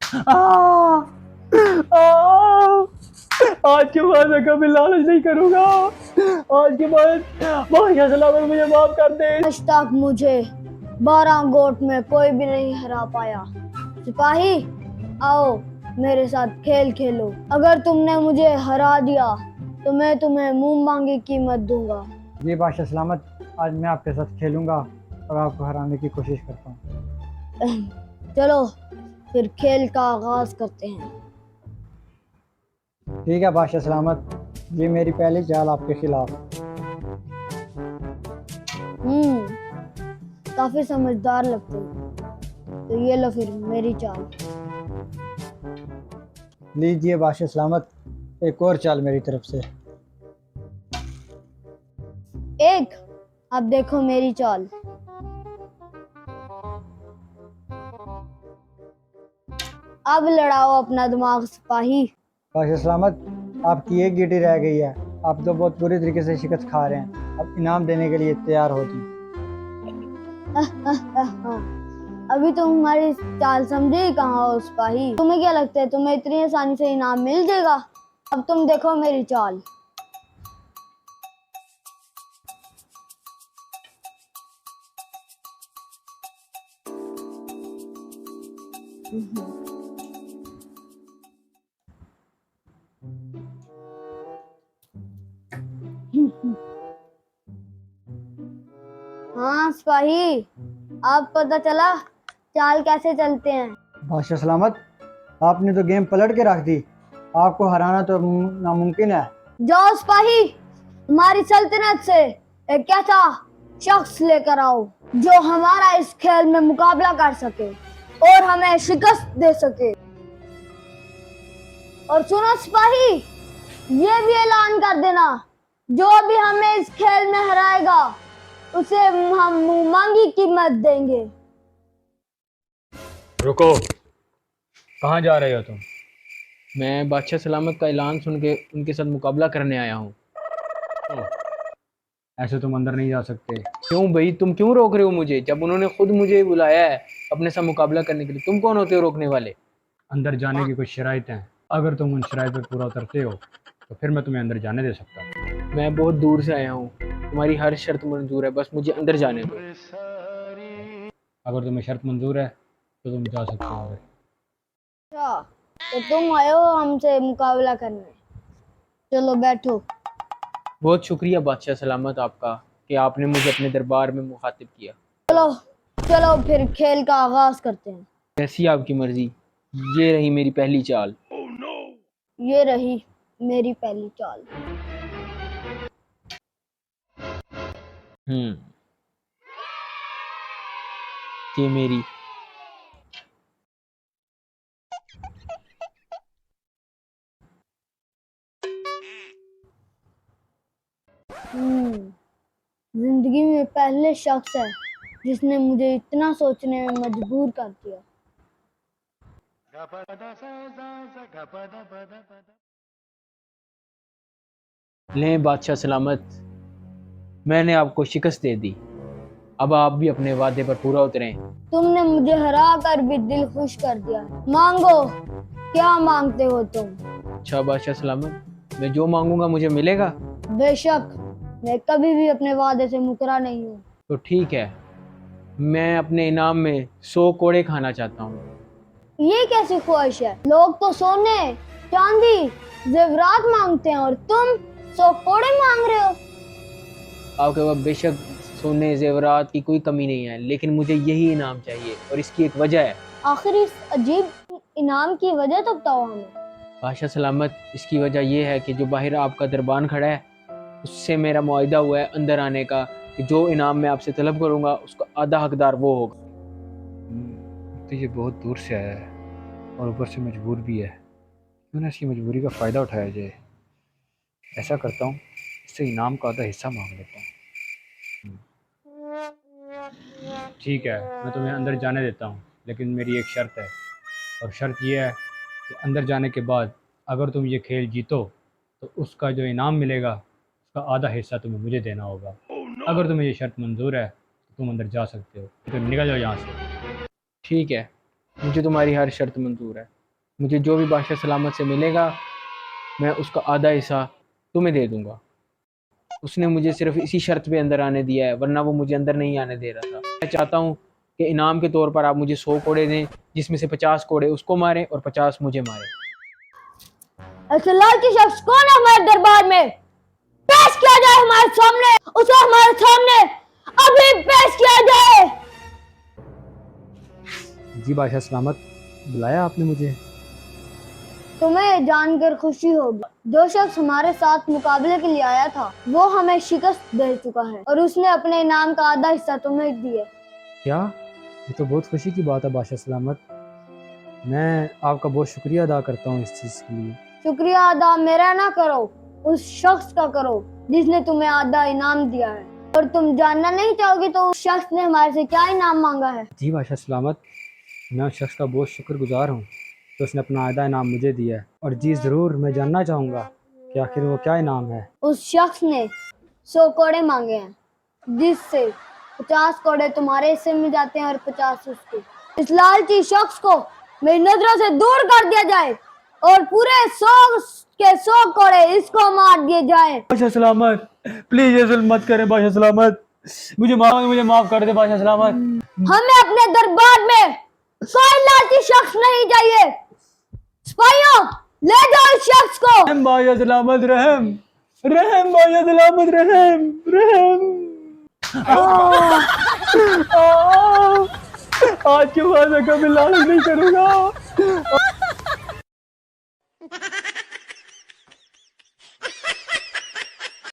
आ, आ, आज के बाद मैं कभी लालच नहीं करूंगा। आज के बाद बादशाह सलामत मुझे माफ कर दे। आज तक मुझे 12 गोट में कोई भी नहीं हरा पाया। सिपाही, आओ मेरे साथ खेल खेलो। अगर तुमने मुझे हरा दिया तो मैं तुम्हें मुंह मांगी कीमत दूंगा। जी बादशाह सलामत, आज मैं आपके साथ खेलूंगा और आपको हराने की कोशिश करता हूँ। चलो फिर खेल का आगाज करते हैं। ठीक है बादशाह सलामत, ये मेरी पहली चाल आपके खिलाफ। काफी समझदार लगते हो। तो ये लो फिर मेरी चाल। लीजिए बादशाह सलामत, एक और चाल मेरी तरफ से। एक, अब देखो मेरी चाल। अब लड़ाओ अपना दिमाग सिपाही। बादशाह सलामत, आपकी एक गीटी रह गई है। आप तो बहुत बुरी तरीके से शिकस्त खा रहे हैं। अब इनाम देने के लिए तैयार हो जी। अभी तुम हमारी चाल समझे ही कहाँ हो सिपाही? तुम्हें क्या लगता है तुम्हें इतनी आसानी से इनाम मिल जाएगा? अब तुम देखो मेरी चाल। हाँ सिपाही, अब पता चला चाल कैसे चलते हैं। बादशाह सलामत, आपने तो गेम पलट के रख दी। आपको हराना तो नामुमकिन है। जाओ सिपाही, हमारी सल्तनत से एक ऐसा शख्स लेकर आओ जो हमारा इस खेल में मुकाबला कर सके और हमें शिकस्त दे सके। और सुनो सिपाही, ये भी ऐलान कर देना, जो भी हमें इस खेल में हराएगा उसे हम मुंह मांगी कीमत देंगे। रुको, कहाँ जा रहे हो तुम? मैं बादशाह सलामत का ऐलान सुन के उनके साथ मुकाबला करने आया हूँ। ऐसे तुम अंदर नहीं जा सकते। क्यों भाई, तुम क्यों रोक रहे हो मुझे, जब उन्होंने खुद मुझे बुलाया है अपने साथ मुकाबला करने के लिए? तुम कौन होते हो रोकने वाले? अंदर जाने की कुछ शराइत हैं। अगर तुम उन शराइत पर पूरा उतरते हो तो फिर मैं तुम्हें अंदर जाने दे सकता हूँ। मैं बहुत दूर से आया हूँ, तुम्हारी हर शर्त मंजूर है, बस मुझे अंदर जाने दो। अगर तुम्हें शर्त मंजूर है तो तुम जा सकते हो अंदर। अच्छा, तो तुम आए हो हमसे मुकाबला करने। चलो बैठो। बहुत शुक्रिया बादशाह सलामत आपका कि आपने मुझे अपने दरबार में मुखातिब किया। चलो चलो फिर खेल का आगाज करते हैं। जैसी आपकी मर्जी। ये रही मेरी पहली चाल। ये रही मेरी पहली चाल। हम्म ये मेरी। जिंदगी में पहले शख्स है जिसने मुझे इतना सोचने में मजबूर कर दिया। लें बादशाह सलामत, मैंने आपको शिकस्त दे दी, अब आप भी अपने वादे पर पूरा उतरें। तुमने मुझे हरा कर भी दिल खुश कर दिया। मांगो, क्या मांगते हो तुम? अच्छा बादशाह सलामत, मैं जो मांगूंगा मुझे मिलेगा? बेशक, मैं कभी भी अपने वादे से मुकरा नहीं हूँ। तो ठीक है, मैं अपने इनाम में 100 कोड़े खाना चाहता हूँ। ये कैसी ख्वाहिश है? लोग तो सोने, चांदी, जेवरात मांगते हैं और तुम 100 कोड़े मांग रहे हो। आपके पास बेशक सोने जेवरात की कोई कमी नहीं है, लेकिन मुझे यही इनाम चाहिए और इसकी एक वजह है। आखिर इस अजीब इनाम की वजह तो बताओ हमें। बादशाह सलामत, इसकी वजह यह है कि जो बाहर आपका दरबान खड़ा है उससे मेरा मुआहिदा हुआ है अंदर आने का, कि जो इनाम मैं आपसे तलब करूंगा उसका आधा हकदार वो होगा। तो ये बहुत दूर से आया है और ऊपर से मजबूर भी है। क्यों ना इसकी मजबूरी का फ़ायदा उठाया जाए। ऐसा करता हूँ, इससे इनाम का आधा हिस्सा मांग लेता हूँ। ठीक है, मैं तुम्हें अंदर जाने देता हूँ, लेकिन मेरी एक शर्त है। और शर्त यह है कि अंदर जाने के बाद अगर तुम ये खेल जीतो तो उसका जो इनाम मिलेगा उसका आधा हिस्सा तुम्हें मुझे देना होगा। अगर तुम्हें ये शर्त मंजूर है तो तुम अंदर जा सकते हो, तो निकल जाओ यहाँ से। ठीक है, मुझे तुम्हारी हर शर्त मंजूर है। मुझे जो भी बादशाह सलामत से मिलेगा मैं उसका आधा हिस्सा तुम्हें दे दूंगा। उसने मुझे सिर्फ इसी शर्त पे अंदर आने दिया है, वरना वो मुझे अंदर नहीं आने दे रहा था। मैं चाहता हूँ कि इनाम के तौर पर आप मुझे 100 कोड़े दें, जिसमें से 50 कोड़े उसको मारें और 50 मुझे मारें। ऐसे लालची शख्स कौन है हमारे दरबार में? पेश किया जाए हमारे सामने, उसे हमारे सामने अभी पेश किया जाए। जी बादशाह सलामत, बुलाया आपने मुझे? तुम्हें जानकर खुशी होगी, जो शख्स हमारे साथ मुकाबले के लिए आया था वो हमें शिकस्त दे चुका है और उसने अपने इनाम का आधा हिस्सा तुम्हें दिया। क्या? ये तो बहुत खुशी की बात है बादशाह सलामत। मैं आपका बहुत शुक्रिया अदा करता हूँ इस चीज़ के लिए। शुक्रिया अदा मेरा ना करो, उस शख्स का करो जिसने तुम्हें आधा इनाम दिया है। और तुम जानना नहीं चाहोगे तो उस शख्स ने हमारे से क्या इनाम मांगा है? जी बादशाह सलामत, मैं उस शख्स का बहुत शुक्रगुजार हूँ तो उसने अपना आधा इनाम मुझे दिया है। और जी ज़रूर, मैं जानना चाहूँगा कि आखिर वो क्या इनाम है। उस शख्स ने 100 कोड़े मांगे हैं, जिससे 50 कोड़े तुम्हारे हिस्से में जाते हैं और 50 उसके। इस लालची शख्स को मेरी नजरों से दूर कर दिया जाए और पूरे 100 के 100 कोड़े इसको मार दिए जाए। बादशाह सलामत, प्लीज ये जुल्म मत करें बादशाह सलामत, मुझे माफ कर दे बादशाह सलामत। हमें अपने दरबार में कोई लालची शख्स नहीं चाहिए। सिपाहियों, ले जाओ इस शख्स को। रहम बादशाह सलामत, रहम रहम बादशाह सलामत, रहम रहम। आज के बाद मैं कभी लालच नहीं करूँगा।